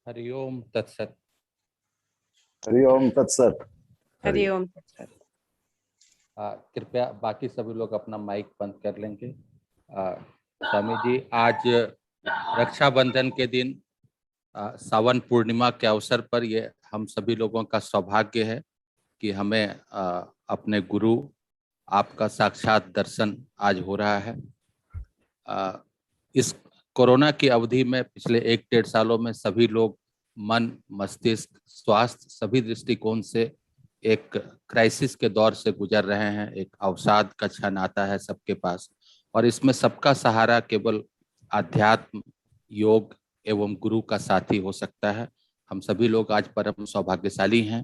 हरिओम तत्सत। हरिओम तत्सत। हरिओम तत्सत। कृपया बाकी सभी लोग अपना माइक बंद कर लेंगे। स्वामी जी, आज रक्षाबंधन के दिन सावन पूर्णिमा के अवसर पर ये हम सभी लोगों का सौभाग्य है कि हमें अपने गुरु आपका साक्षात दर्शन आज हो रहा है। इस कोरोना की अवधि में पिछले 1-1.5 सालों में सभी लोग मन, मस्तिष्क, स्वास्थ्य सभी दृष्टिकोण से एक क्राइसिस के दौर से गुजर रहे हैं। एक अवसाद का क्षण आता है सबके पास, और इसमें सबका सहारा केवल आध्यात्म, योग एवं गुरु का साथी हो सकता है। हम सभी लोग आज परम सौभाग्यशाली हैं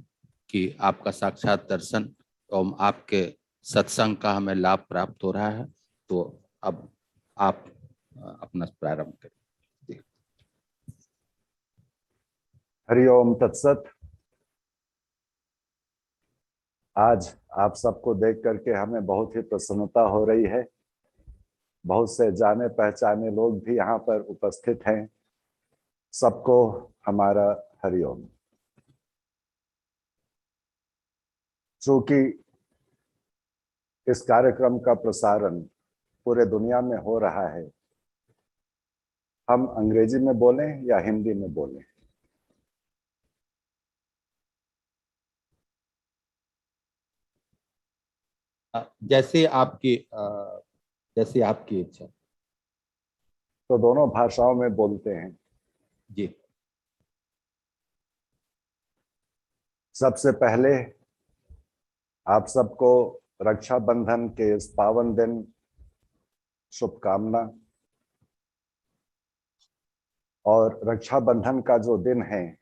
कि आपका साक्षात दर्शन एवं आपके सत्संग का हमें लाभ प्राप्त हो रहा है। तो अब आप अपना प्रारंभ करें। हरिओम तत्सत। आज आप सबको देख करके हमें बहुत ही प्रसन्नता हो रही है। बहुत से जाने पहचाने लोग भी यहाँ पर उपस्थित हैं। सबको हमारा हरिओम। चूंकि इस कार्यक्रम का प्रसारण पूरे दुनिया में हो रहा है, हम अंग्रेजी में बोलें या हिंदी में बोलें? जैसे आपकी इच्छा। तो दोनों भाषाओं में बोलते हैं जी। सबसे पहले आप सबको रक्षा बंधन के इस पावन दिन शुभकामना। और रक्षा बंधन का जो दिन है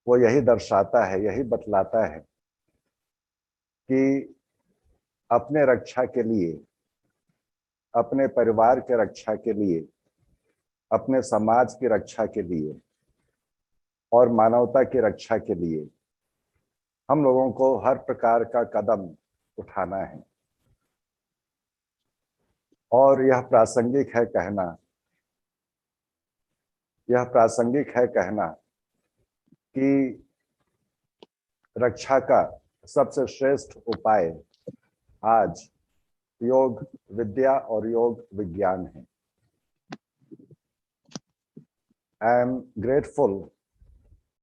वो यही दर्शाता है, यही बतलाता है कि अपने रक्षा के लिए, अपने परिवार के रक्षा के लिए, अपने समाज की रक्षा के लिए और मानवता की रक्षा के लिए हम लोगों को हर प्रकार का कदम उठाना है। और यह प्रासंगिक है कहना कि रक्षा का सबसे श्रेष्ठ उपाय आज योग विद्या और योग विज्ञान है। I am grateful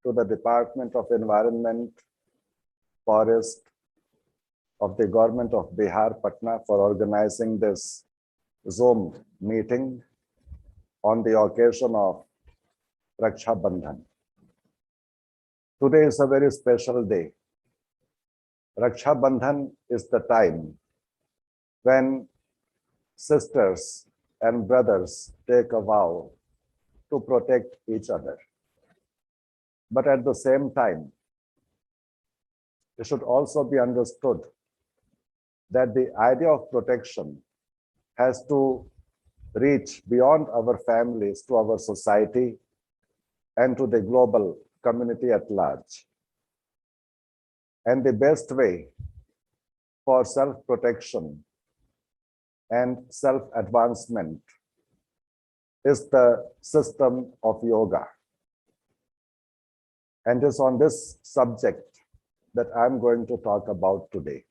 to the Department of Environment, Forest of the Government of Bihar, Patna, for organizing this Zoom meeting on the occasion of Raksha Bandhan. Today is a very special day. Raksha Bandhan is the time when sisters and brothers take a vow to protect each other. But at the same time, it should also be understood that the idea of protection has to reach beyond our families to our society and to the global community at large. And the best way for self-protection and self-advancement is the system of yoga. And it's on this subject that I'm going to talk about today.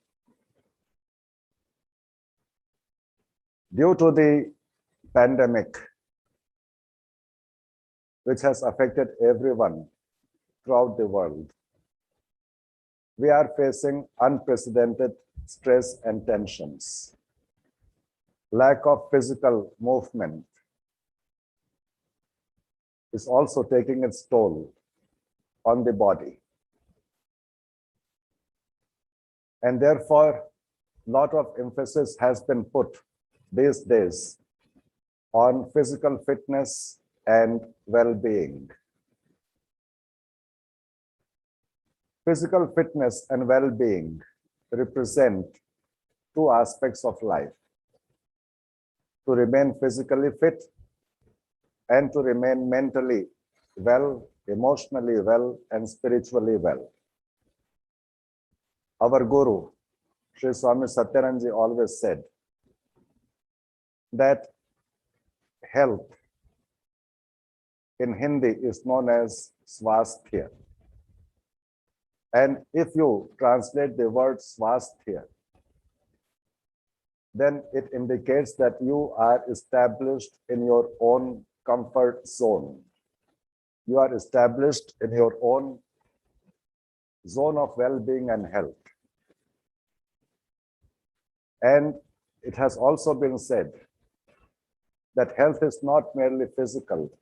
Due to the pandemic, which has affected everyone throughout the world, we are facing unprecedented stress and tensions. Lack of physical movement is also taking its toll on the body. And therefore, a lot of emphasis has been put these days on physical fitness and well-being. Physical fitness and well-being represent two aspects of life: to remain physically fit and to remain mentally well, emotionally well, and spiritually well. Our Guru, Sri Swami Satyananji, always said that health in Hindi is known as swasthya. And if you translate the word swasthya, then it indicates that you are established in your own comfort zone. You are established in your own zone of well-being and health. And it has also been said that health is not merely physical,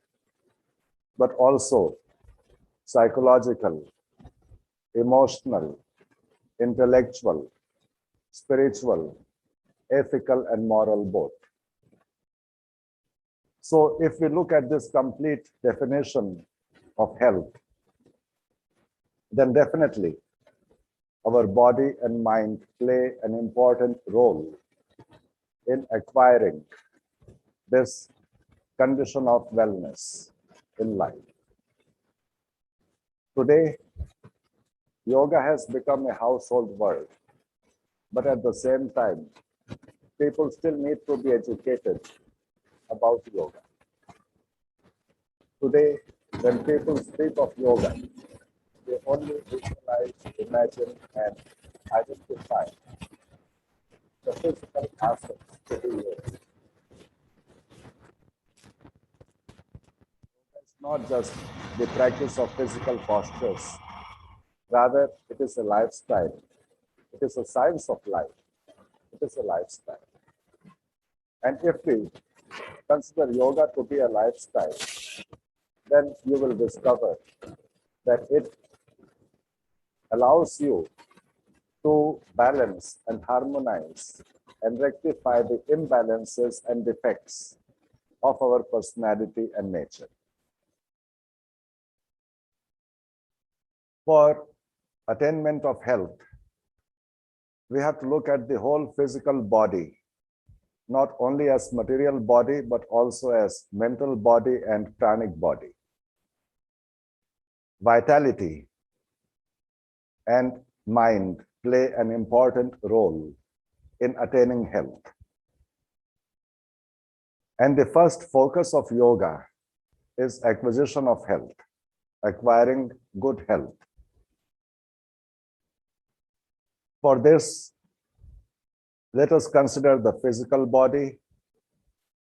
but also psychological, emotional, intellectual, spiritual, ethical, and moral both. So if we look at this complete definition of health, then definitely our body and mind play an important role in acquiring this condition of wellness in life. Today, yoga has become a household word, but at the same time, people still need to be educated about yoga. Today, when people speak of yoga, they only visualize, imagine, and identify the physical aspects to do yoga. It's not just the practice of physical postures. Rather, it is a lifestyle. It is a science of life. It is a lifestyle. And if we consider yoga to be a lifestyle, then you will discover that it allows you to balance and harmonize and rectify the imbalances and defects of our personality and nature. For attainment of health, we have to look at the whole physical body, not only as material body, but also as mental body and pranic body. Vitality and mind play an important role in attaining health. And the first focus of yoga is acquisition of health, acquiring good health. For this, let us consider the physical body,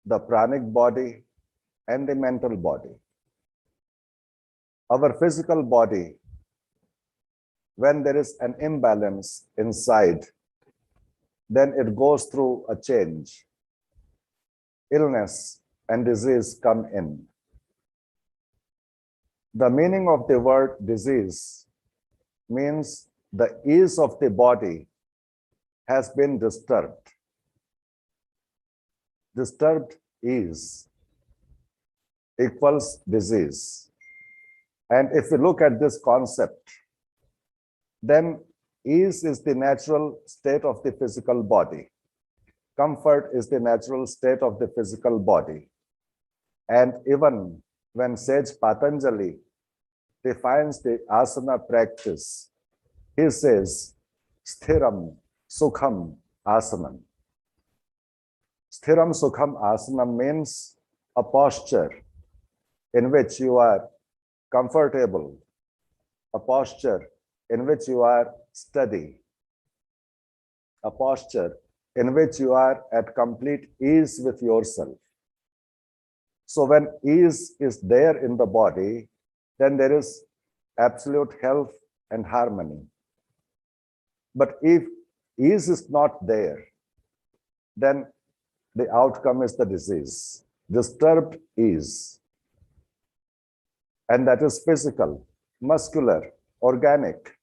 the pranic body, and the mental body. Our physical body, when there is an imbalance inside, then it goes through a change. Illness and disease come in. The meaning of the word disease means the ease of the body has been disturbed. Disturbed ease equals disease. And if we look at this concept, then ease is the natural state of the physical body. Comfort is the natural state of the physical body. And even when Sage Patanjali defines the asana practice, he says, Sthiram Sukham Asanam. Sthiram Sukham Asanam means a posture in which you are comfortable, a posture in which you are steady, a posture in which you are at complete ease with yourself. So when ease is there in the body, then there is absolute health and harmony. But if ease is not there, then the outcome is the disease, disturbed ease. And that is physical, muscular, organic,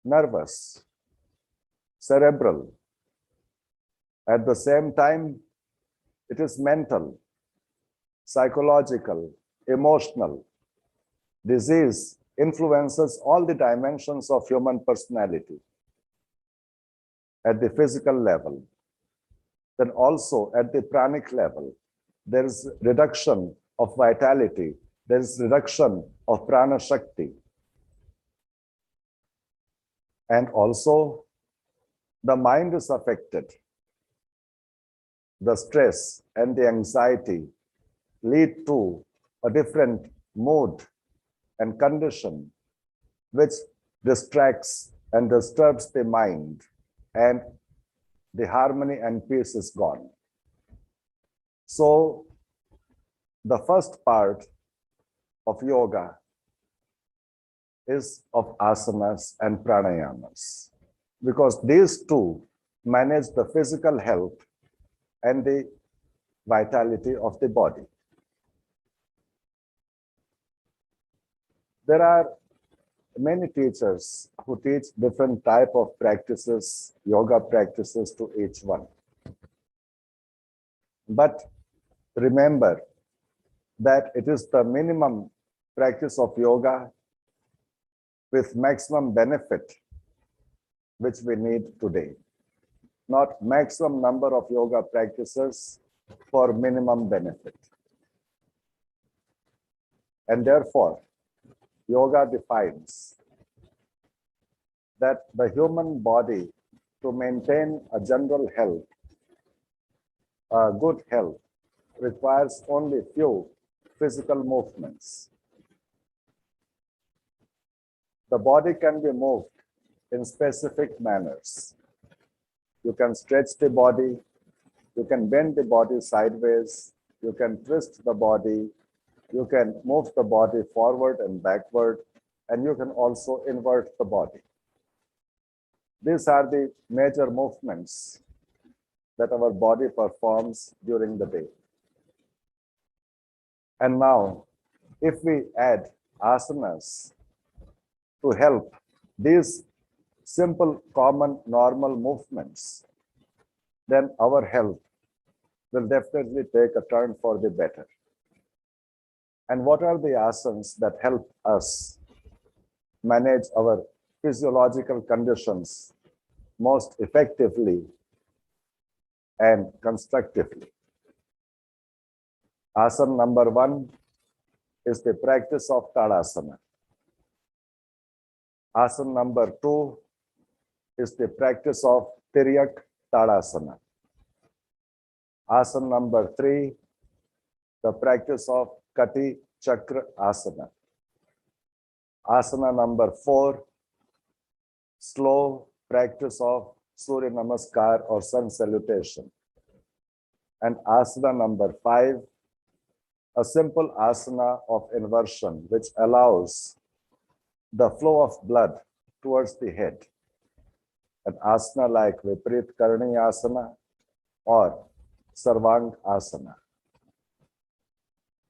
nervous, cerebral. At the same time, it is mental, psychological, emotional. Disease influences all the dimensions of human personality at the physical level. Then also at the pranic level, there is reduction of vitality, there is reduction of prana shakti. And also the mind is affected. The stress and the anxiety lead to a different mood and condition which distracts and disturbs the mind, and the harmony and peace is gone. So the first part of yoga is of asanas and pranayamas, because these two manage the physical health and the vitality of the body. There are many teachers who teach different type of practices, yoga practices to each one. But remember that it is the minimum practice of yoga with maximum benefit which we need today, not maximum number of yoga practices for minimum benefit. And therefore, yoga defines that the human body, to maintain a general health, a good health, requires only few physical movements. The body can be moved in specific manners. You can stretch the body, you can bend the body sideways, you can twist the body, you can move the body forward and backward, and you can also invert the body. These are the major movements that our body performs during the day. And now, if we add asanas to help these simple, common, normal movements, then our health will definitely take a turn for the better. And what are the asanas that help us manage our physiological conditions most effectively and constructively? Asana number 1 is the practice of Tadasana. Asana number 2 is the practice of Tiryak Tadasana. Asana number 3, the practice of Kati Chakra Asana. Asana number 4, slow practice of Surya Namaskar or sun salutation. And asana number 5, a simple asana of inversion, which allows the flow of blood towards the head. An asana like Viparit Karani Asana or Sarvang Asana.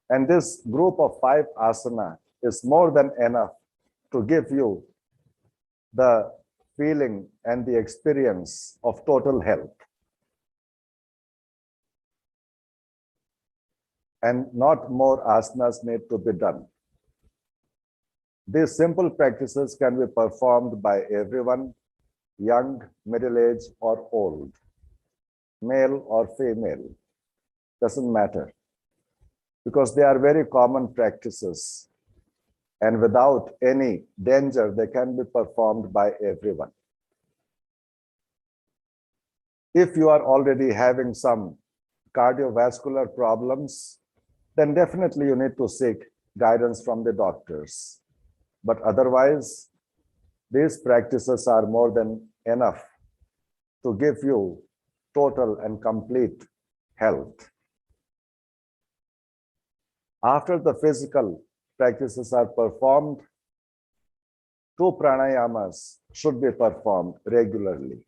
And this group of 5 asana is more than enough to give you the feeling and the experience of total health. And not more asanas need to be done. These simple practices can be performed by everyone, young, middle-aged, or old, male or female, doesn't matter, because they are very common practices, and without any danger, they can be performed by everyone. If you are already having some cardiovascular problems, then definitely you need to seek guidance from the doctors. But otherwise, these practices are more than enough to give you total and complete health. After the physical practices are performed, 2 pranayamas should be performed regularly.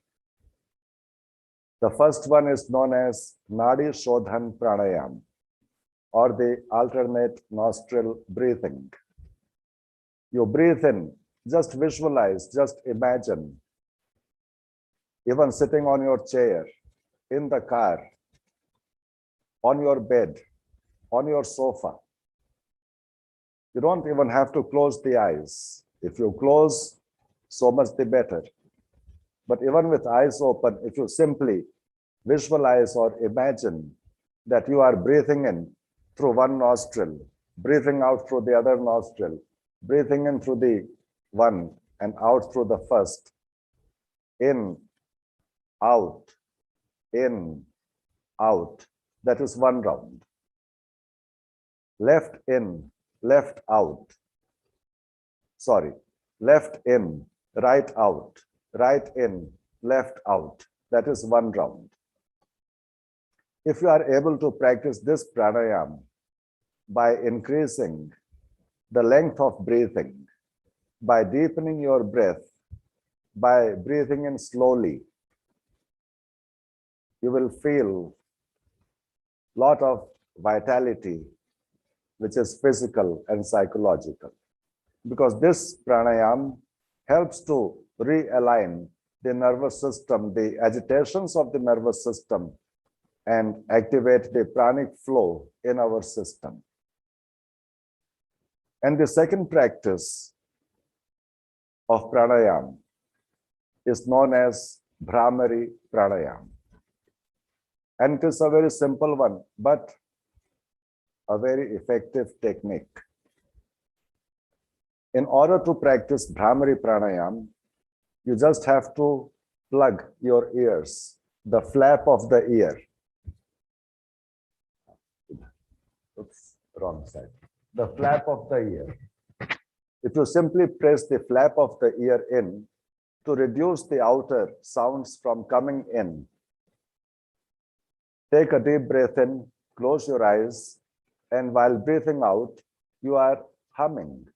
The first one is known as Nadi Sodhan Pranayama, or the alternate nostril breathing. You breathe in, just visualize, just imagine, even sitting on your chair, in the car, on your bed, on your sofa. You don't even have to close the eyes. If you close, so much the better. But even with eyes open, if you simply visualize or imagine that you are breathing in through one nostril, breathing out through the other nostril, breathing in through the one and out through the first, in, out, that is one round. left in, left out. Sorry, left in, right out, right in, left out. That is one round. If you are able to practice this pranayama by increasing the length of breathing, by deepening your breath, by breathing in slowly, you will feel a lot of vitality, which is physical and psychological. Because this pranayama helps to realign the nervous system, the agitations of the nervous system, and activate the pranic flow in our system. And the second practice of pranayama is known as Brahmary Pranayama. And it is a very simple one, but a very effective technique. In order to practice Brahmary Pranayama, you just have to plug your ears, the flap of the ear. Oops, wrong side. The flap of the ear. If you simply press the flap of the ear in to reduce the outer sounds from coming in, take a deep breath in, close your eyes, and while breathing out, you are humming.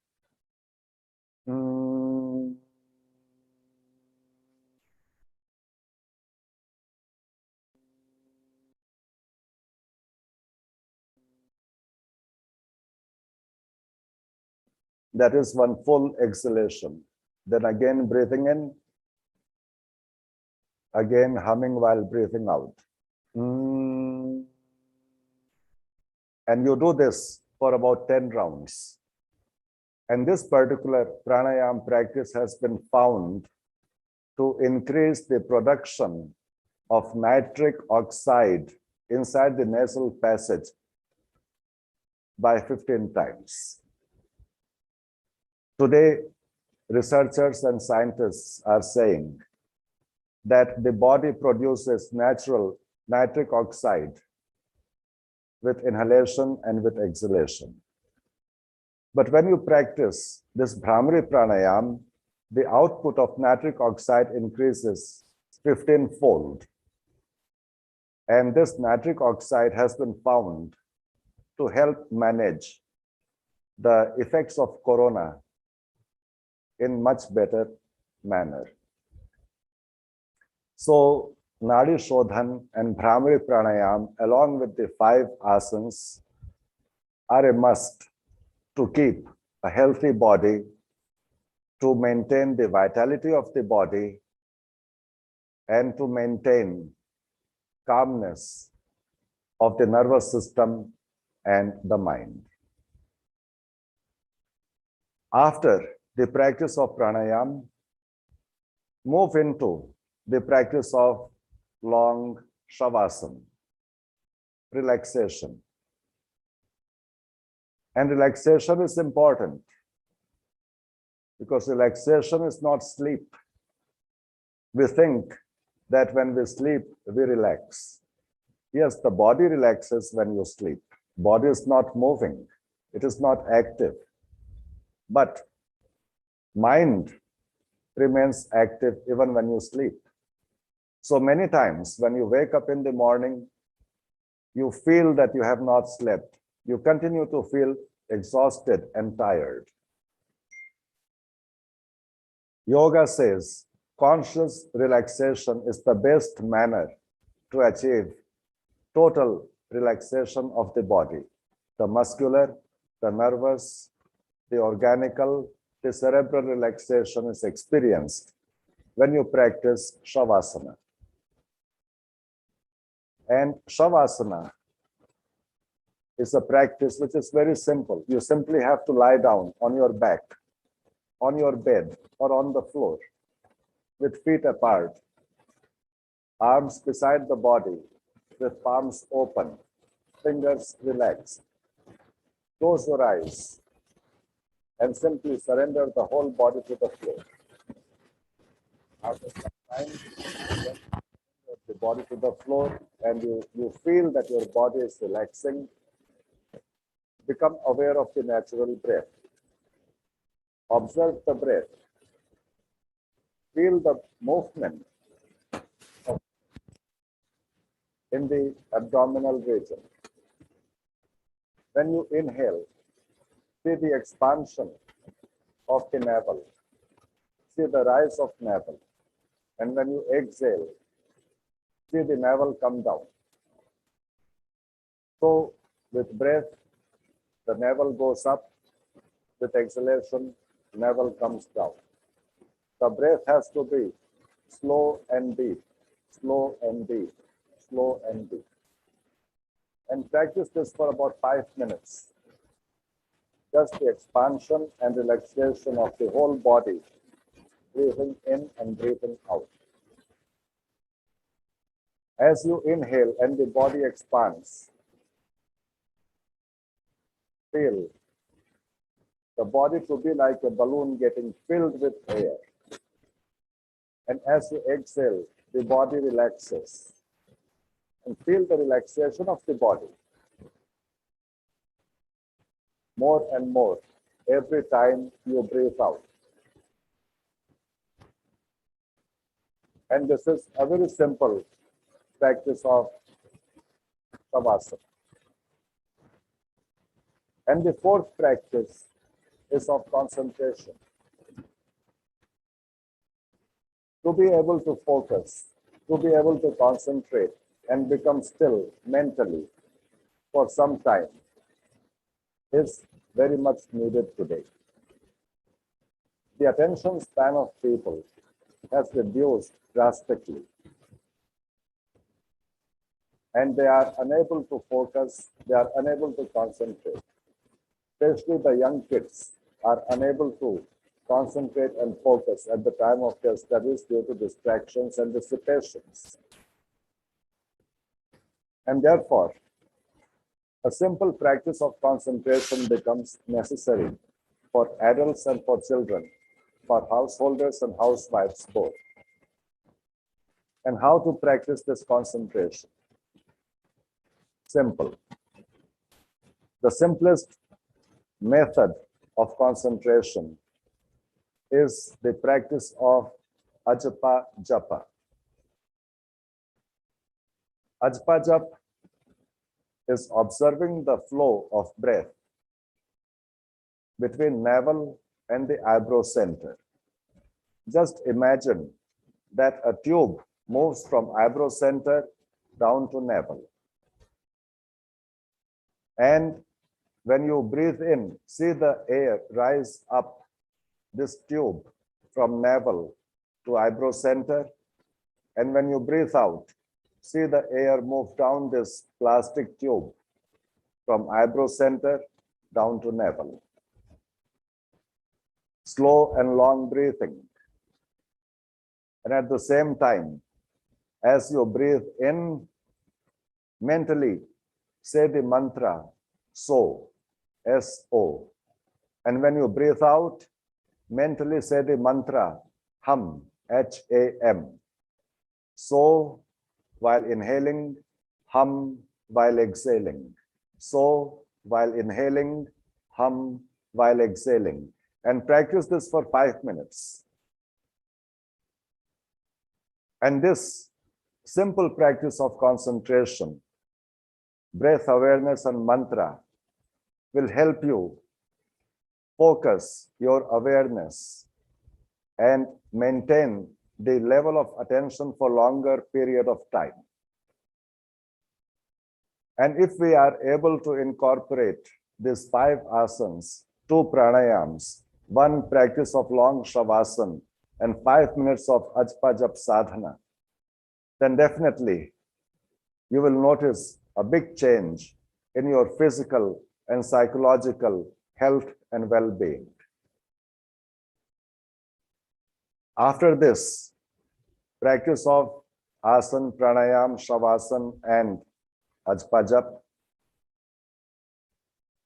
That is one full exhalation. Then again breathing in, again humming while breathing out. And you do this for about 10 rounds. And this particular pranayama practice has been found to increase the production of nitric oxide inside the nasal passage by 15 times. Today, researchers and scientists are saying that the body produces natural nitric oxide with inhalation and with exhalation. But when you practice this Brahmary Pranayama, the output of nitric oxide increases 15-fold. And this nitric oxide has been found to help manage the effects of corona in much better manner. So Nadi Sodhan and Brahmary Pranayama, along with the 5 asanas, are a must to keep a healthy body, to maintain the vitality of the body, and to maintain calmness of the nervous system and the mind. After the practice of pranayama, move into the practice of long Shavasana, relaxation. And relaxation is important because relaxation is not sleep. We think that when we sleep, we relax. Yes, the body relaxes when you sleep. Body is not moving. It is not active. But mind remains active even when you sleep. So many times when you wake up in the morning, you feel that you have not slept. You continue to feel exhausted and tired. Yoga says conscious relaxation is the best manner to achieve total relaxation of the body, the muscular, the nervous, the organical, the cerebral relaxation is experienced when you practice Shavasana. And Shavasana is a practice which is very simple. You simply have to lie down on your back, on your bed, or on the floor, with feet apart, arms beside the body, with palms open, fingers relaxed. Close your eyes and simply surrender the whole body to the floor. After some time, you the body to the floor and you feel that your body is relaxing. become aware of the natural breath. Observe the breath. Feel the movement in the abdominal region. When you inhale, see the expansion of the navel. See the rise of navel. And when you exhale, see the navel come down. So with breath, the navel goes up. With exhalation, navel comes down. The breath has to be slow and deep, slow and deep, slow and deep. And practice this for about 5 minutes. Just the expansion and relaxation of the whole body, breathing in and breathing out. As you inhale and the body expands, feel the body to be like a balloon getting filled with air. And as you exhale, the body relaxes. And feel the relaxation of the body. More and more every time you breathe out. And this is a very simple practice of Shavasana. And the fourth practice is of concentration. To be able to focus, to be able to concentrate and become still mentally for some time is very much needed today. The attention span of people has reduced drastically, and they are unable to focus, they are unable to concentrate. Especially the young kids are unable to concentrate and focus at the time of their studies due to distractions and dissipations. And therefore, a simple practice of concentration becomes necessary for adults and for children, for householders and housewives both. And how to practice this concentration? Simple. The simplest method of concentration is the practice of Ajpa Japa. Ajpa Japa is observing the flow of breath between navel and the eyebrow center. Just imagine that a tube moves from eyebrow center down to navel. And when you breathe in, see the air rise up this tube from navel to eyebrow center. And when you breathe out, see the air move down this plastic tube from eyebrow center down to navel. Slow and long breathing. And at the same time, as you breathe in, mentally say the mantra So, S-O. And when you breathe out, mentally say the mantra Hum, H-A-M. So, while inhaling, hum while exhaling. So, while inhaling, hum while exhaling. And practice this for 5 minutes. And this simple practice of concentration, breath awareness and mantra will help you focus your awareness and maintain the level of attention for longer period of time. And if we are able to incorporate these 5 asanas, 2 pranayams, 1 practice of long Shavasana, and 5 minutes of Ajpa Jap sadhana, then definitely you will notice a big change in your physical and psychological health and well-being. After this practice of asana, pranayam, shavasana, and Ajpa Jap,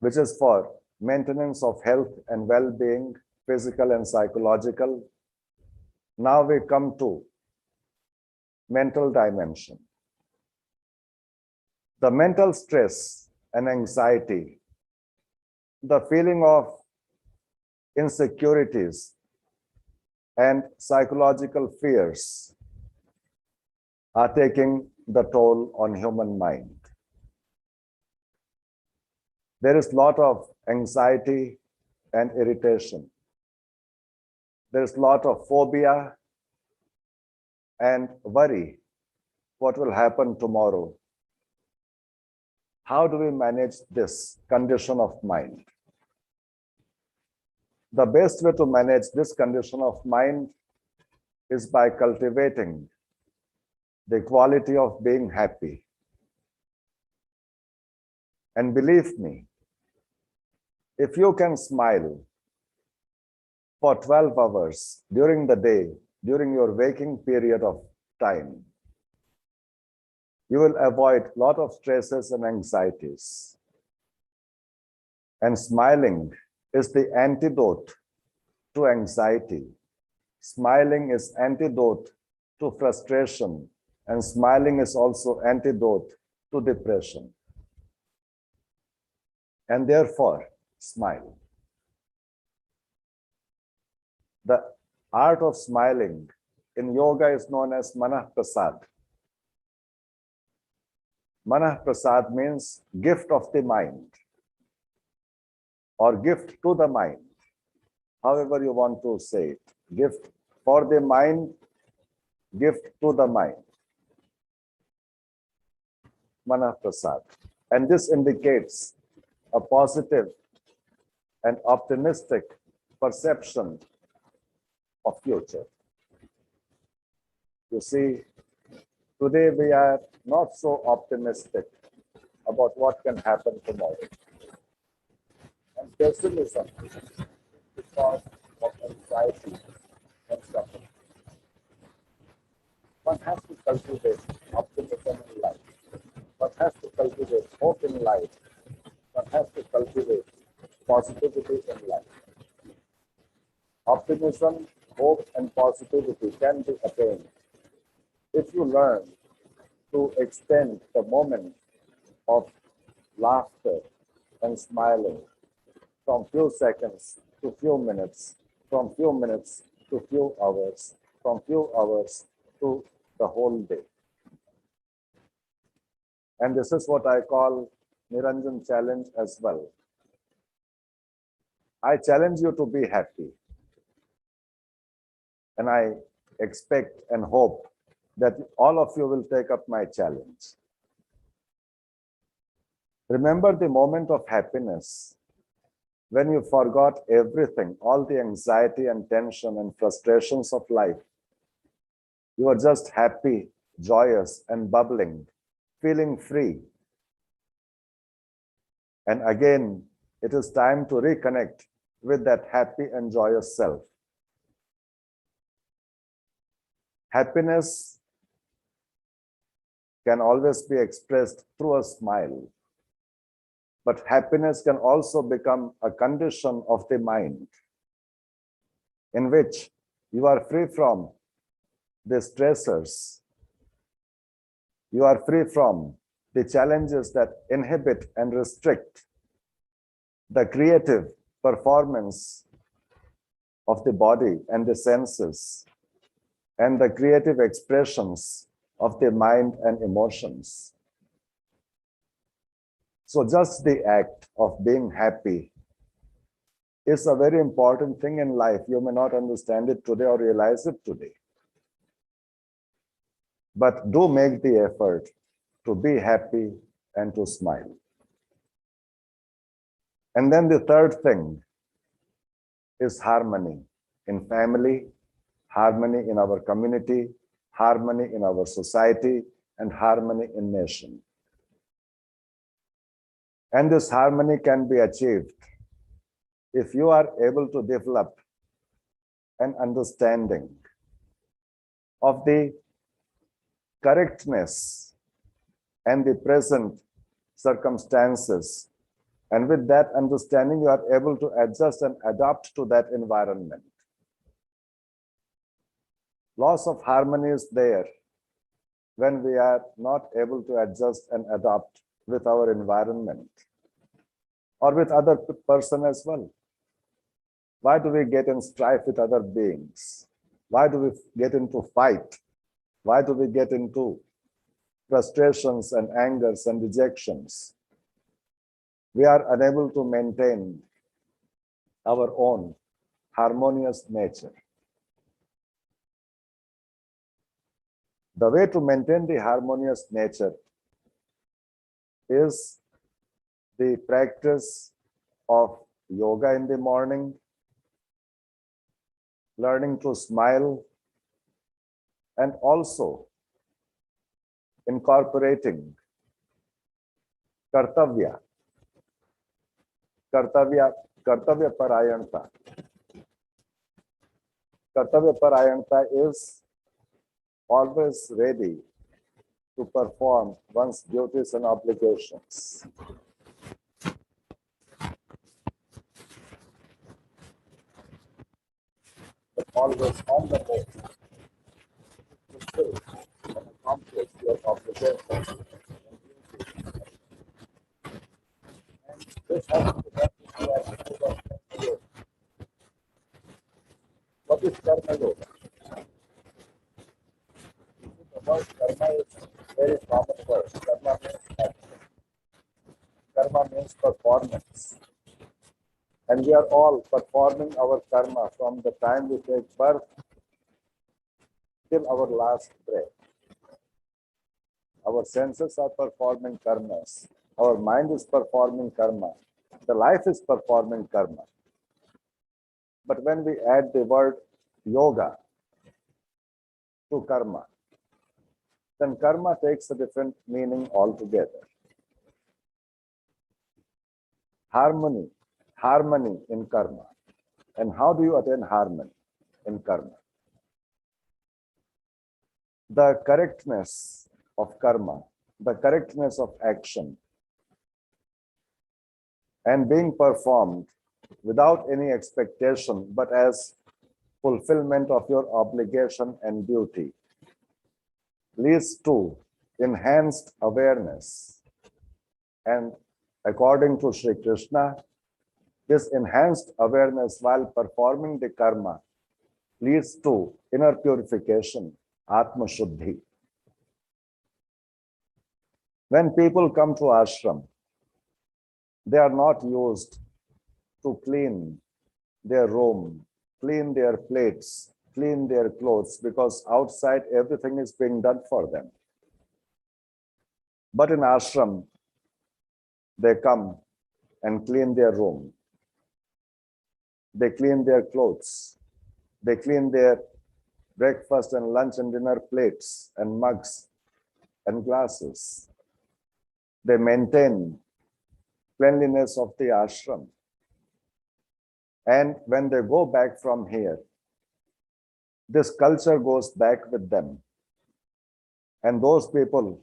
which is for maintenance of health and well-being, physical and psychological, now we come to mental dimension. The mental stress and anxiety the feeling of insecurities and psychological fears are taking the toll on human mind. There is a lot of anxiety and irritation. There is a lot of phobia and worry. What will happen tomorrow? How do we manage this condition of mind? The best way to manage this condition of mind is by cultivating the quality of being happy. And believe me, if you can smile for 12 hours during the day, during your waking period of time, you will avoid a lot of stresses and anxieties. And smiling is the antidote to anxiety. Smiling is antidote to frustration, and smiling is also antidote to depression. And therefore, smile. The art of smiling in yoga is known as Manah Prasad. Manah Prasad means gift of the mind or gift to the mind, however you want to say it. Gift for the mind, gift to the mind. Manah Prasad. And this indicates a positive and optimistic perception of future. You see, today we are not so optimistic about what can happen tomorrow. And pessimism because of anxiety and suffering. One has to cultivate optimism in life. One has to cultivate hope in life. One has to cultivate positivity in life. Optimism, hope, and positivity can be attained if you learn to extend the moment of laughter and smiling from few seconds to few minutes, from few minutes to few hours, from few hours to the whole day. And this is what I call Niranjan challenge as well. I challenge you to be happy. And I expect and hope that all of you will take up my challenge. Remember the moment of happiness when you forgot everything, all the anxiety and tension and frustrations of life. You are just happy, joyous, and bubbling, feeling free. And again, it is time to reconnect with that happy and joyous self. Happiness can always be expressed through a smile. But happiness can also become a condition of the mind in which you are free from the stressors. You are free from the challenges that inhibit and restrict the creative performance of the body and the senses and the creative expressions of the mind and emotions. So just the act of being happy is a very important thing in life. You may not understand it today or realize it today. But do make the effort to be happy and to smile. And then the third thing is harmony in family, harmony in our community, harmony in our society, and harmony in nation. And this harmony can be achieved if you are able to develop an understanding of the correctness and the present circumstances. And with that understanding, you are able to adjust and adapt to that environment. Loss of harmony is there when we are not able to adjust and adapt with our environment. or with other person as well? Why do we get in strife with other beings? Why do we get into fight? Why do we get into frustrations and angers and rejections? We are unable to maintain our own harmonious nature. The way to maintain the harmonious nature is the practice of yoga in the morning, learning to smile, and also incorporating kartavya parayanata. Kartavya parayanata is always ready to perform one's duties and obligations. But always on the move to fulfill and accomplish your obligations. And this has to be done through attitude of karma yoga. What is karma yoga? The word karma is a very common word. Karma means action. Karma means performance. And we are all performing our karma from the time we take birth till our last breath. Our senses are performing karmas. Our mind is performing karma. The life is performing karma. But when we add the word yoga to karma, then karma takes a different meaning altogether. Harmony in karma. And how do you attain harmony in karma? The correctness of karma, the correctness of action, and being performed without any expectation, but as fulfillment of your obligation and duty, leads to enhanced awareness. And according to Sri Krishna, this enhanced awareness while performing the karma leads to inner purification, Atma Shuddhi. When people come to ashram, they are not used to clean their room, clean their plates, clean their clothes, because outside everything is being done for them. But in ashram, they come and clean their room. They clean their clothes. They clean their breakfast and lunch and dinner plates and mugs and glasses. They maintain cleanliness of the ashram. And when they go back from here, this culture goes back with them. And those people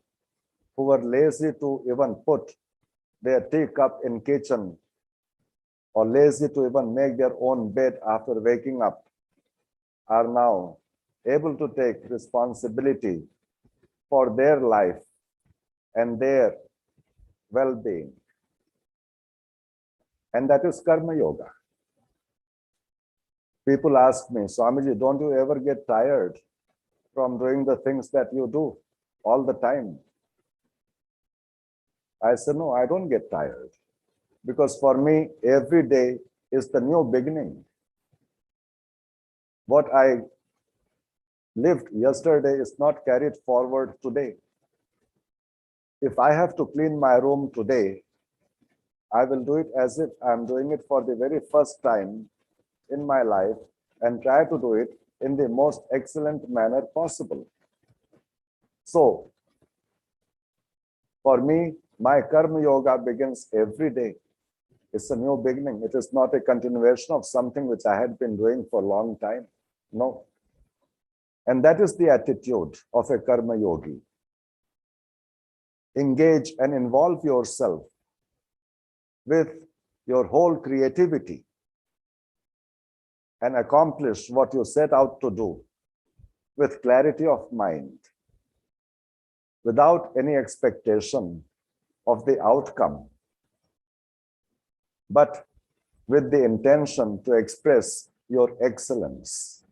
who were lazy to even put their teacup in kitchen, or lazy to even make their own bed after waking up, are now able to take responsibility for their life and their well-being. And that is karma yoga. People ask me, Swamiji, don't you ever get tired from doing the things that you do all the time? I said, no, I don't get tired. Because for me, every day is the new beginning. What I lived yesterday is not carried forward today. If I have to clean my room today, I will do it as if I'm doing it for the very first time in my life and try to do it in the most excellent manner possible. So, for me, my karma yoga begins every day. It's a new beginning. It is not a continuation of something which I had been doing for a long time. No. And that is the attitude of a karma yogi. Engage and involve yourself with your whole creativity and accomplish what you set out to do with clarity of mind, without any expectation of the outcome. but with the intention to express your excellence,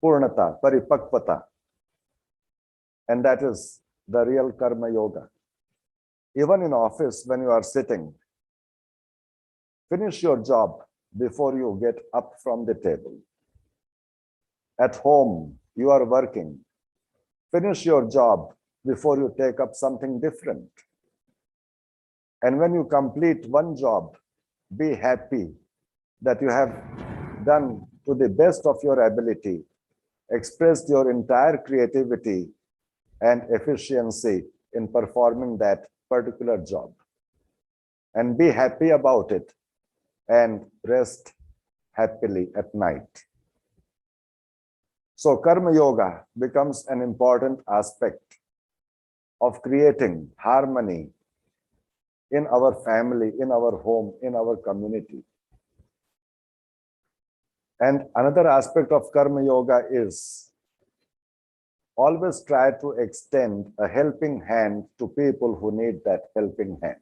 Purnata, Paripakvata. And that is the real Karma Yoga. Even in office, when you are sitting, finish your job before you get up from the table. At home, you are working. Finish your job before you take up something different. And when you complete one job, be happy that you have done to the best of your ability, expressed your entire creativity and efficiency in performing that particular job. And be happy about it and rest happily at night. So Karma Yoga becomes an important aspect of creating harmony in our family, in our home, in our community. And another aspect of Karma Yoga is always try to extend a helping hand to people who need that helping hand.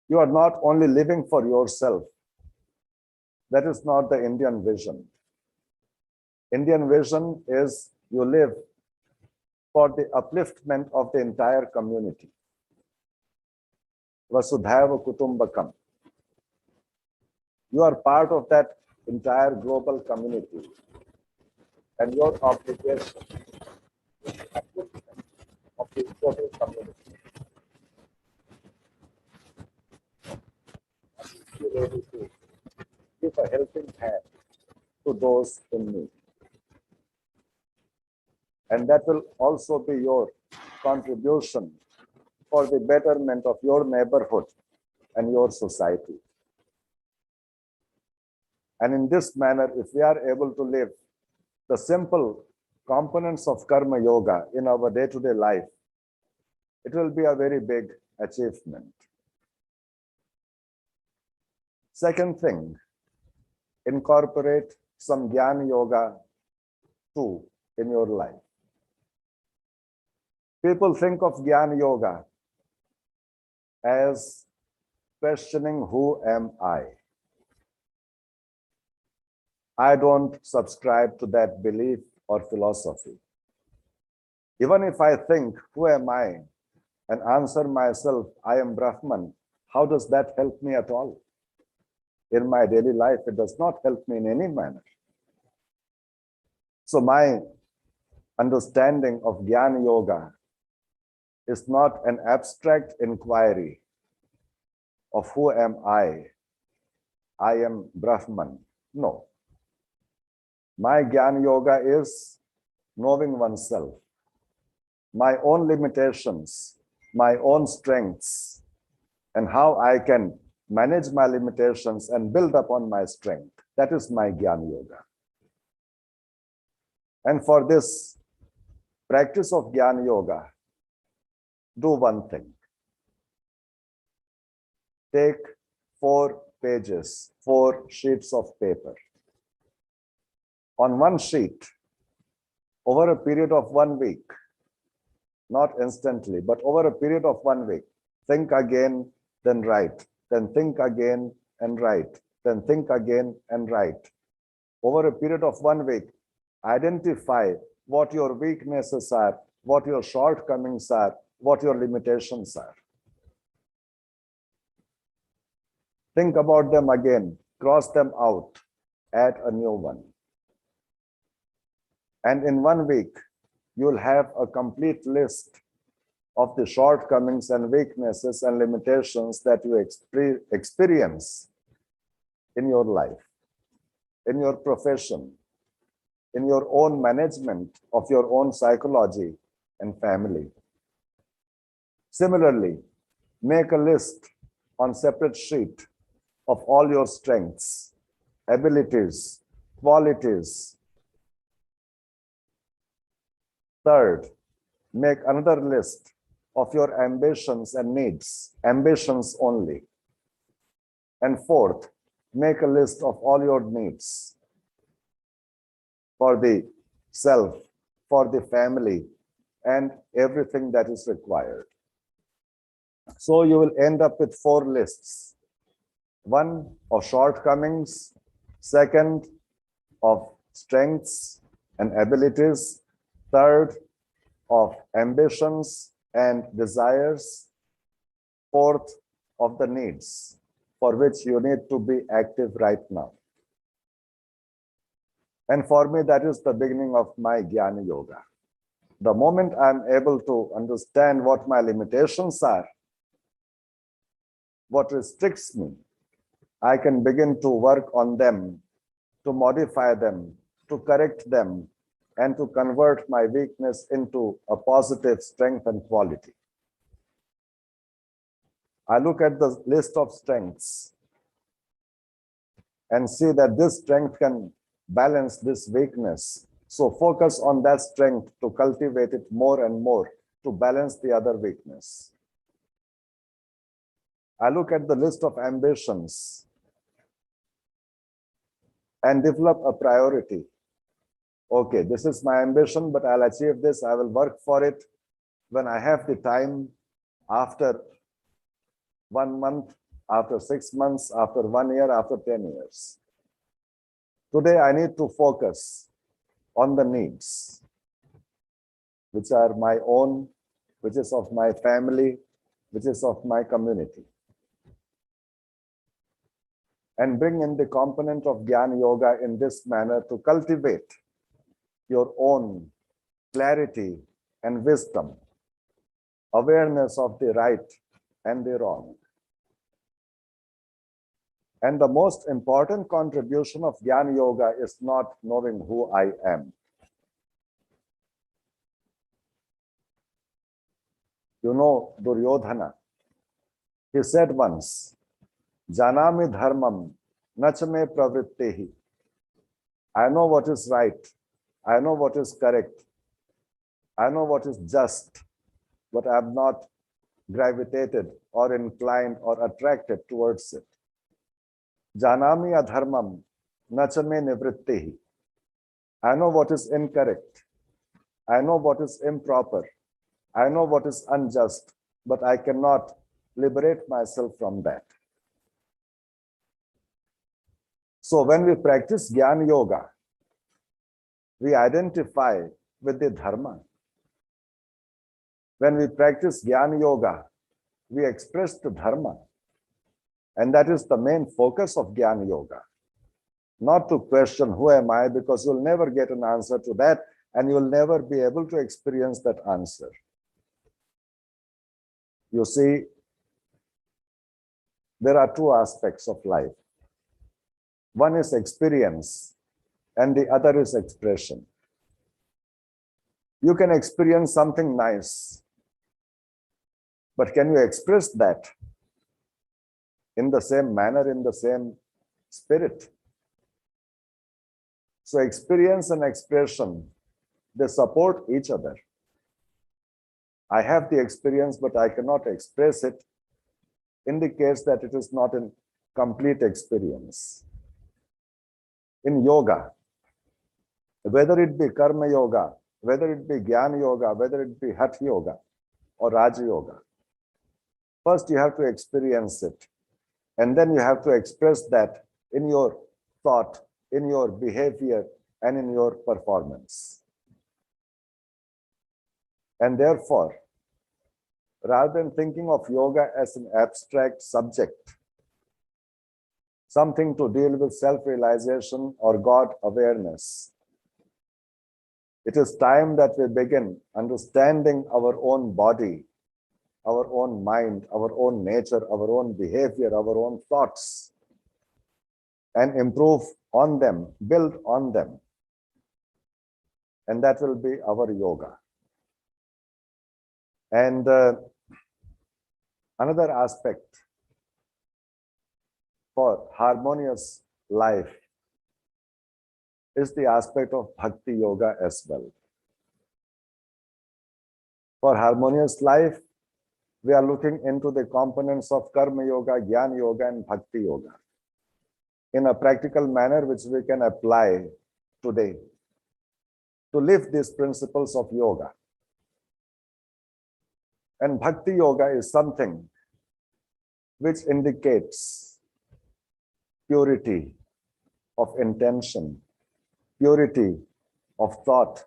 You are not only living for yourself. That is not the Indian vision. Indian vision is you live for the upliftment of the entire community. Vasudhaiva Kutumbakam. You are part of that entire global community. And your obligation is the upliftment of the total community. Be ready to give a helping hand to those in need. And that will also be your contribution for the betterment of your neighborhood and your society. And in this manner, if we are able to live the simple components of Karma Yoga in our day-to-day life, it will be a very big achievement. Second thing, incorporate some Jnana Yoga too in your life. People think of Jnana Yoga as questioning, who am I? I don't subscribe to that belief or philosophy. Even if I think, who am I? And answer myself, I am Brahman, how does that help me at all? In my daily life, it does not help me in any manner. So my understanding of Jnana Yoga is not an abstract inquiry of who am I am Brahman. No. My Jnana Yoga is knowing oneself, my own limitations, my own strengths, and how I can manage my limitations and build upon my strength. That is my Jnana Yoga. And for this practice of Jnana Yoga, do one thing. Take 4 pages, 4 sheets of paper. On one sheet, over a period of 1 week, not instantly, but over a period of 1 week, think again, then write, then think again and write, then think again and write. Over a period of 1 week, identify what your weaknesses are, what your shortcomings are, what your limitations are. Think about them again, cross them out, add a new one. And in 1 week, you'll have a complete list of the shortcomings and weaknesses and limitations that you experience in your life, in your profession, in your own management of your own psychology and family. Similarly, make a list on separate sheet of all your strengths, abilities, qualities. Third, make another list of your ambitions and needs, ambitions only. And fourth, make a list of all your needs for the self, for the family, and everything that is required. So you will end up with 4 lists. 1 of shortcomings, 2nd of strengths and abilities, 3rd of ambitions and desires, 4th of the needs for which you need to be active right now. And for me, that is the beginning of my Jnana Yoga. The moment I'm able to understand what my limitations are, what restricts me, I can begin to work on them, to modify them, to correct them, and to convert my weakness into a positive strength and quality. I look at the list of strengths and see that this strength can balance this weakness. So focus on that strength to cultivate it more and more to balance the other weakness. I look at the list of ambitions and develop a priority. Okay, this is my ambition, but I'll achieve this. I will work for it when I have the time, after 1 month, after 6 months, after 1 year, after 10 years. Today, I need to focus on the needs, which are my own, which is of my family, which is of my community. And bring in the component of Jnana Yoga in this manner to cultivate your own clarity and wisdom, awareness of the right and the wrong. And the most important contribution of Jnana Yoga is not knowing who I am. You know Duryodhana. He said once, Janami dharmam nachame pravrittehi. I know what is right. I know what is correct. I know what is just, but I am not gravitated or inclined or attracted towards it. Janami adharmam nachame nivrittehi. I know what is incorrect. I know what is improper. I know what is unjust, but I cannot liberate myself from that. So when we practice Jnana Yoga, we identify with the dharma. When we practice Jnana Yoga, we express the dharma. And that is the main focus of Jnana Yoga. Not to question who am I, because you'll never get an answer to that, and you'll never be able to experience that answer. You see, there are 2 aspects of life. One is experience, and the other is expression. You can experience something nice, but can you express that in the same manner, in the same spirit? So experience and expression, they support each other. I have the experience, but I cannot express it, indicates that it is not a complete experience. In yoga, whether it be karma yoga, whether it be jnana yoga, whether it be hatha yoga or raja yoga, first you have to experience it, and then you have to express that in your thought, in your behavior, and in your performance. And therefore, rather than thinking of yoga as an abstract subject, something to deal with self-realization or God awareness, it is time that we begin understanding our own body, our own mind, our own nature, our own behavior, our own thoughts, and improve on them, build on them. And that will be our yoga. And another aspect for harmonious life is the aspect of Bhakti Yoga as well. For harmonious life, we are looking into the components of Karma Yoga, Jnana Yoga, and Bhakti Yoga in a practical manner which we can apply today to live these principles of yoga. And Bhakti Yoga is something which indicates purity of intention, purity of thought,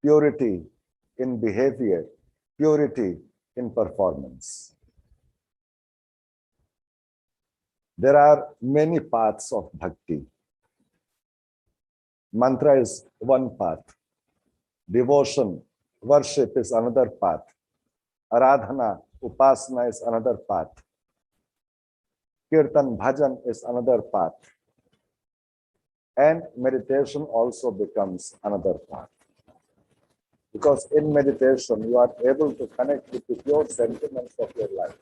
purity in behavior, purity in performance. There are many paths of bhakti. Mantra is one path. Devotion, worship is another path. Aradhana, upasana is another path. Kirtan, bhajan is another path. And meditation also becomes another path. Because in meditation, you are able to connect with the pure sentiments of your life.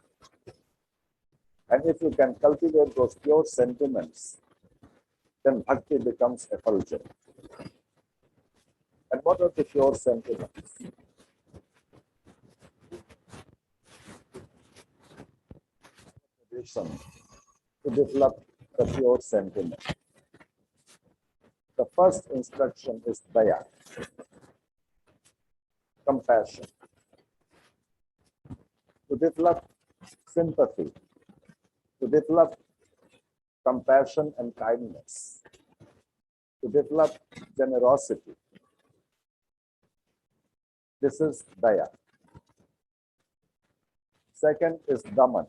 And if you can cultivate those pure sentiments, then bhakti becomes effulgent. And what are the pure sentiments? To develop the pure sentiment. The first instruction is daya, compassion. To develop sympathy, to develop compassion and kindness, to develop generosity. This is daya. Second is daman,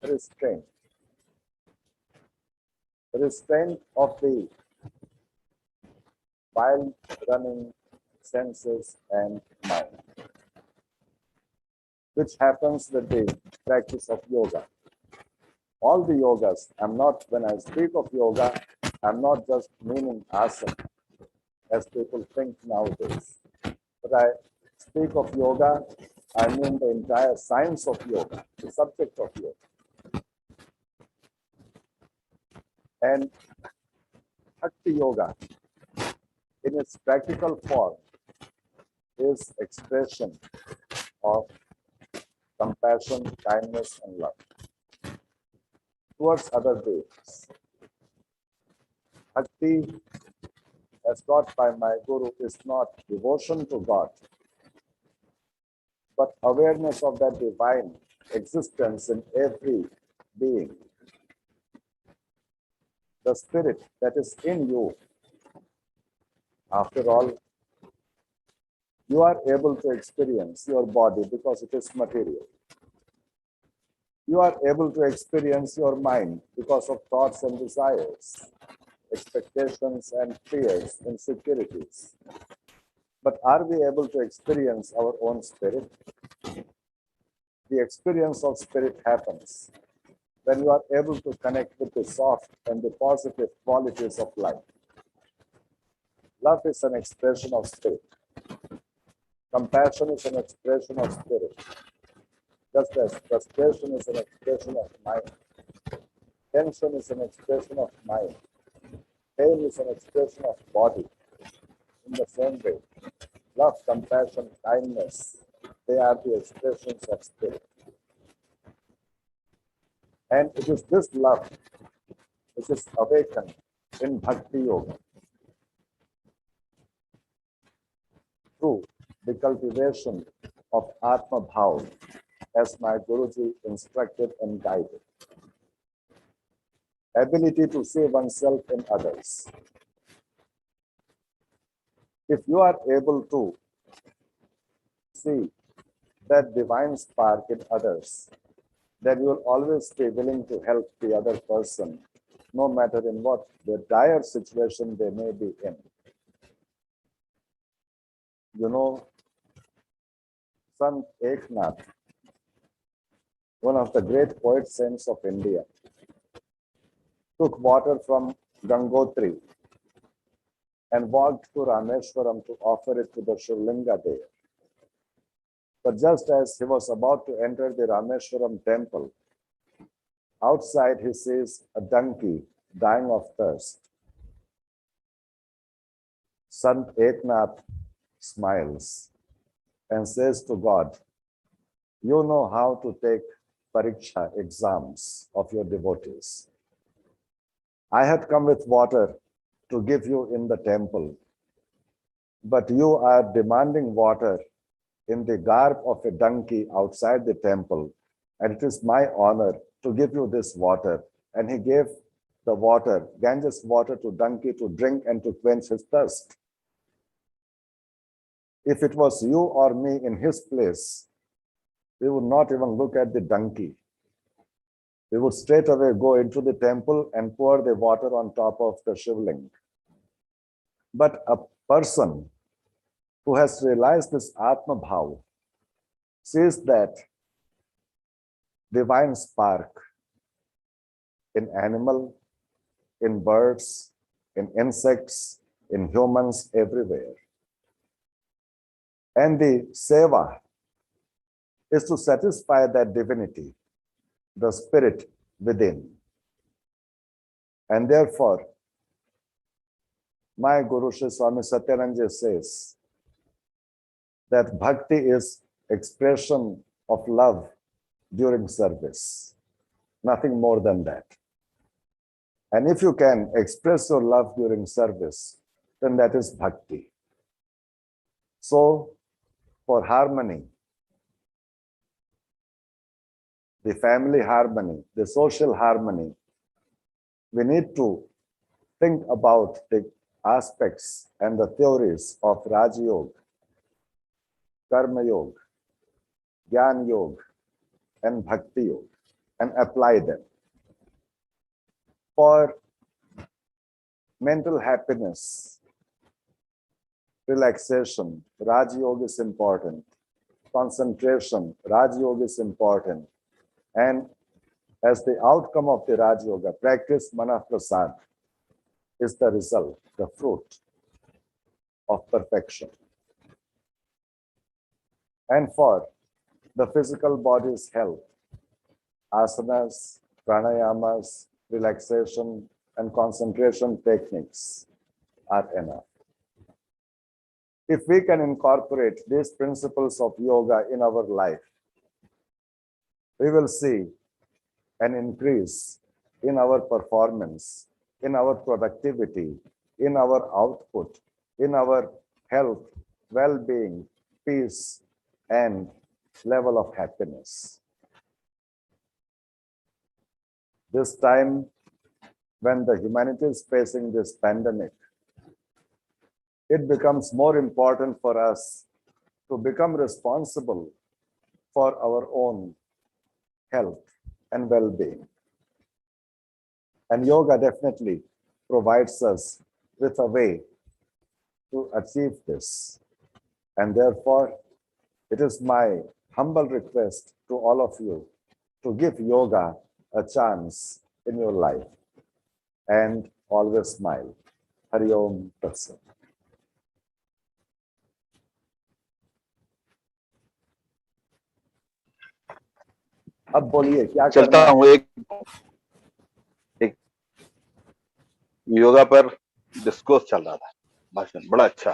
restraint. Restraint of the wild running senses and mind, which happens with the practice of yoga. All the yogas, when I speak of yoga, I'm not just meaning asana, as people think nowadays. But I speak of yoga, I mean the entire science of yoga, the subject of yoga. And Bhakti Yoga, in its practical form, is expression of compassion, kindness, and love towards other beings. Bhakti, as taught by my Guru, is not devotion to God, but awareness of that divine existence in every being. The spirit that is in you. After all, you are able to experience your body because it is material. You are able to experience your mind because of thoughts and desires, expectations and fears, insecurities. But are we able to experience our own spirit? The experience of spirit happens when you are able to connect with the soft and the positive qualities of life. Love is an expression of spirit. Compassion is an expression of spirit. Just as frustration is an expression of mind. Tension is an expression of mind. Pain is an expression of body. In the same way, love, compassion, kindness, they are the expressions of spirit. And it is this love which is awakened in Bhakti Yoga through the cultivation of Atma Bhav, as my Guruji instructed and guided. Ability to see oneself in others. If you are able to see that divine spark in others, then you will always be willing to help the other person, no matter in what the dire situation they may be in. You know, Sant Eknath, one of the great poet saints of India, took water from Gangotri and walked to Rameshwaram to offer it to the Shivlinga there. But just as he was about to enter the Rameshwaram temple, outside he sees a donkey dying of thirst. Sant Eknath smiles and says to God, "You know how to take pariksha exams of your devotees. I had come with water to give you in the temple, but you are demanding water in the garb of a donkey outside the temple, and it is my honor to give you this water. And he gave the water, Ganges water, to donkey to drink and to quench his thirst. If it was you or me in his place, we would not even look at the donkey. We would straight away go into the temple and pour the water on top of the Shivling. But a person who has realized this Atma Bhav sees that divine spark in animal, in birds, in insects, in humans, everywhere. And the seva is to satisfy that divinity, the spirit within. And therefore, my Guru Shri Swami Satyananda says that bhakti is expression of love during service, nothing more than that. And if you can express your love during service, then that is bhakti. So, for harmony, the family harmony, the social harmony, we need to think about the aspects and the theories of Raj Yoga, Karma Yoga, Jnana Yoga, and Bhakti Yoga, and apply them. For mental happiness, relaxation, Raj Yoga is important. Concentration, Raj Yoga is important. And as the outcome of the Raj Yoga, practice Mana Prasad is the result, the fruit of perfection. And for the physical body's health, asanas, pranayamas, relaxation, and concentration techniques are enough. If we can incorporate these principles of yoga in our life, we will see an increase in our performance, in our productivity, in our output, in our health, well-being, peace, and level of happiness. This time, when the humanity is facing this pandemic, it becomes more important for us to become responsible for our own health and well-being. And yoga definitely provides us with a way to achieve this. And therefore, it is my humble request to all of you to give yoga a chance in your life and always smile. Hari Om Tat Sat. अब बोलिए क्या चलता हूँ। एक योगा पर discourse चल रहा था, भाषण बड़ा अच्छा,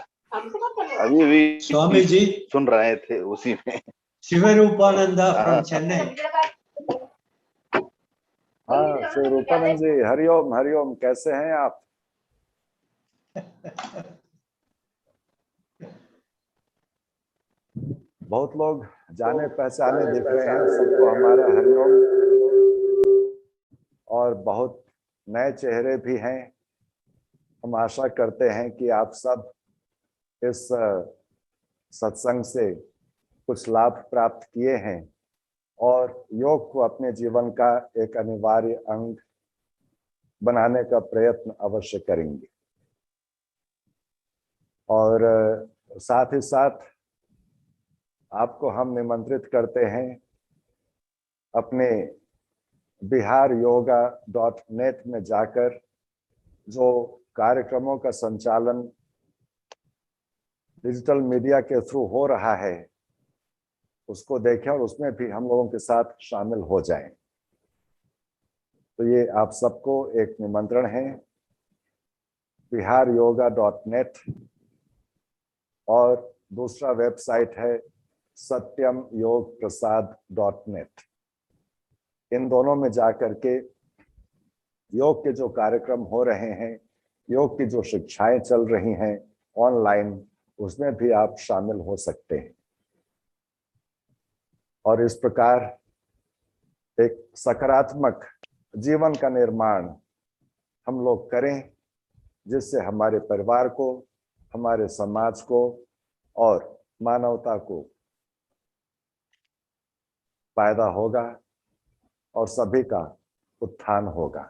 अभी भी स्वामी जी सुन रहे थे उसी में। शिवरूपानंदा फ्रॉम चेन्नई। हाँ शिवरूपानंद जी, हरिओम, कैसे हैं आप? बहुत लोग जाने पहचाने दिख रहे हैं, सबको हमारा हरिओम। और बहुत नए चेहरे भी हैं। हम आशा करते हैं कि आप सब इस सत्संग से कुछ लाभ प्राप्त किए हैं और योग को अपने जीवन का एक अनिवार्य अंग बनाने का प्रयत्न अवश्य करेंगे। और साथ ही साथ आपको हम निमंत्रित करते हैं अपने biharyoga.net में जाकर जो कार्यक्रमों का संचालन डिजिटल मीडिया के थ्रू हो रहा है उसको देखें और उसमें भी हम लोगों के साथ शामिल हो जाएं। तो ये आप सबको एक निमंत्रण है। biharyoga.net और दूसरा वेबसाइट है satyamyogprasad.net। इन दोनों में जाकर के योग के जो कार्यक्रम हो रहे हैं, योग की जो शिक्षाएं चल रही हैं ऑनलाइन, उसमें भी आप शामिल हो सकते हैं। और इस प्रकार एक सकारात्मक जीवन का निर्माण हम लोग करें, जिससे हमारे परिवार को, हमारे समाज को और मानवता को फायदा होगा और सभी का उत्थान होगा।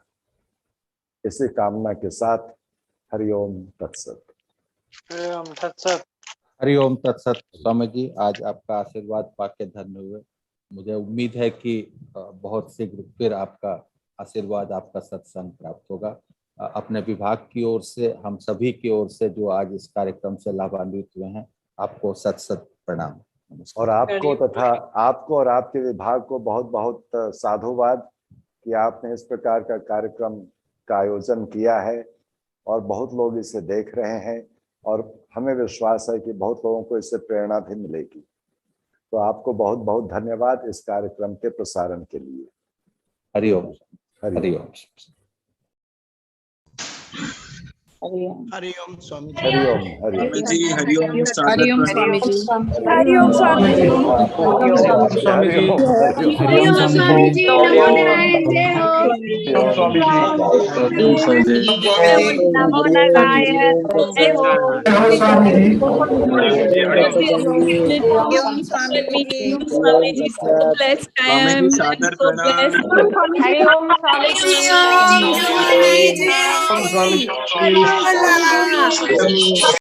इसी कामना के साथ हरिओम तत्सत। हरिओम तत्सत। हरिओम तत्सत। स्वामी जी, आज आपका आशीर्वाद पाके धन्य हुए। मुझे उम्मीद है कि बहुत शीघ्र फिर आपका आशीर्वाद, आपका सत्संग प्राप्त होगा। अपने विभाग की ओर से, हम सभी की ओर से जो आज इस कार्यक्रम से लाभान्वित हुए हैं, आपको सत सत प्रणाम। और आपको तथा आपको और आपके विभाग को बहुत बहुत साधुवाद कि आपने इस प्रकार का कार्यक्रम का आयोजन किया है और बहुत लोग इसे देख रहे हैं, और हमें विश्वास है कि बहुत लोगों को इससे प्रेरणा भी मिलेगी। तो आपको बहुत बहुत धन्यवाद इस कार्यक्रम के प्रसारण के लिए। हरिओम। हरिओम। हरिओम स्वामी जी। हरिओम। हरिओम जी। हरिओम हरिओम स्वामी जी। हरिओम स्वामी जी। हरिओम स्वामी जी। हरिओम स्वामी जी। नमो नारायण। जय हो। हरिओम स्वामी जी। नमो नारायण। जय हो। Hariom Swami ji. Hariom Swami ji. Swami ji so blessed I am and so blessed। Hariom Swami ji. Hariom Swami ji.